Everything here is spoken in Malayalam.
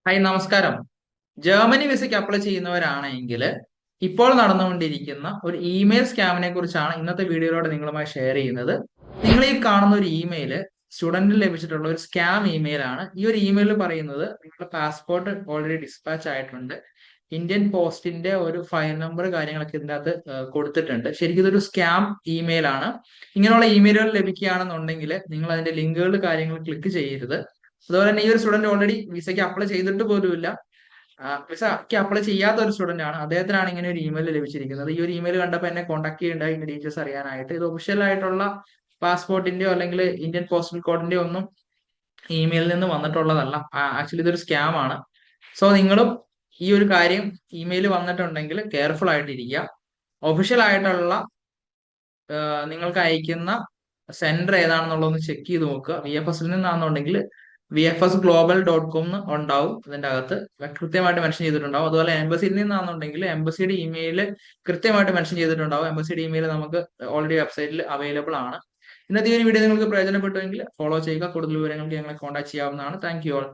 ഹായ് നമസ്കാരം. ജർമ്മനി വിസയ്ക്ക് അപ്ലൈ ചെയ്യുന്നവരാണെങ്കിൽ ഇപ്പോൾ നടന്നുകൊണ്ടിരിക്കുന്ന ഒരു ഇമെയിൽ സ്കാമിനെ കുറിച്ചാണ് ഇന്നത്തെ വീഡിയോയിലൂടെ നിങ്ങളുമായി ഷെയർ ചെയ്യുന്നത്. നിങ്ങൾ ഈ കാണുന്ന ഒരു ഇമെയിൽ സ്റ്റുഡന്റിന് ലഭിച്ചിട്ടുള്ള ഒരു സ്കാം ഇമെയിൽ ആണ്. ഈ ഒരു ഇമെയിൽ പറയുന്നത് നിങ്ങളുടെ പാസ്പോർട്ട് ഓൾറെഡി ഡിസ്പാച്ച് ആയിട്ടുണ്ട്, ഇന്ത്യൻ പോസ്റ്റിന്റെ ഒരു ഫയൽ നമ്പർ കാര്യങ്ങളൊക്കെ ഇതിൻ്റെ അകത്ത് കൊടുത്തിട്ടുണ്ട്. ശരിക്കും ഇതൊരു സ്കാം ഇമെയിൽ ആണ്. ഇങ്ങനെയുള്ള ഇമെയിലുകൾ ലഭിക്കുകയാണെന്നുണ്ടെങ്കിൽ നിങ്ങൾ അതിന്റെ ലിങ്കുകൾ കാര്യങ്ങൾ ക്ലിക്ക് ചെയ്യരുത്. അതുപോലെ തന്നെ ഈ ഒരു സ്റ്റുഡന്റ് ഓൾറെഡി വിസയ്ക്ക് അപ്ലൈ ചെയ്തിട്ട് പോലുമില്ല, വിസയ്ക്ക് അപ്ലൈ ചെയ്യാത്ത ഒരു സ്റ്റുഡന്റ് ആണ്. അദ്ദേഹത്തിനാണ് ഇങ്ങനെ ഒരു ഇമെയിൽ ലഭിച്ചിരിക്കുന്നത്. ഈ ഒരു ഇമെയിൽ കണ്ടപ്പോൾ എന്നെ കോൺടാക്ട് ചെയ്യേണ്ടായി ഇതിന്റെ ഡീറ്റെയിൽസ് അറിയാനായിട്ട്. ഇത് ഒഫീഷ്യൽ ആയിട്ടുള്ള പാസ്പോർട്ടിന്റെയോ അല്ലെങ്കിൽ ഇന്ത്യൻ പോസ്റ്റൽ കോഡിന്റെയോ ഒന്നും ഇമെയിലിൽ നിന്ന് വന്നിട്ടുള്ളതല്ല. ആക്ച്വലി ഇതൊരു സ്കാം ആണ്. സോ നിങ്ങളും ഈ ഒരു കാര്യം ഇമെയിൽ വന്നിട്ടുണ്ടെങ്കിൽ കെയർഫുൾ ആയിട്ടിരിക്കുക. ഒഫീഷ്യൽ ആയിട്ടുള്ള നിങ്ങൾക്ക് അയക്കുന്ന സെന്റർ ഏതാണെന്നുള്ളതൊന്ന് ചെക്ക് ചെയ്ത് നോക്കുക. VFSൽ നിന്നാണെന്നുണ്ടെങ്കിൽ VFSglobal.com ഉണ്ടാവും, ഇതിന്റെ അകത്ത് കൃത്യമായിട്ട് മെൻഷൻ ചെയ്തിട്ടുണ്ടാവും. അതുപോലെ എംബസിയിൽ നിന്നാണെന്നുണ്ടെങ്കിൽ എംബസിയുടെ ഇമെയിൽ കൃത്യമായിട്ട് മെൻഷൻ ചെയ്തിട്ടുണ്ടാവും. എംബസിയുടെ ഇമെയിൽ നമുക്ക് ഓൾറെഡി വെബ്സൈറ്റിൽ അവൈലബിൾ ആണ്. ഇന്നത്തെ ഈ ഒരു വീഡിയോ നിങ്ങൾക്ക് പ്രയോജനപ്പെട്ടുവെങ്കിൽ ഫോളോ ചെയ്യുക. കൂടുതൽ വിവരങ്ങൾക്ക് ഞങ്ങളെ കോൺടാക്ട് ചെയ്യാവുന്നതാണ്. Thank you all.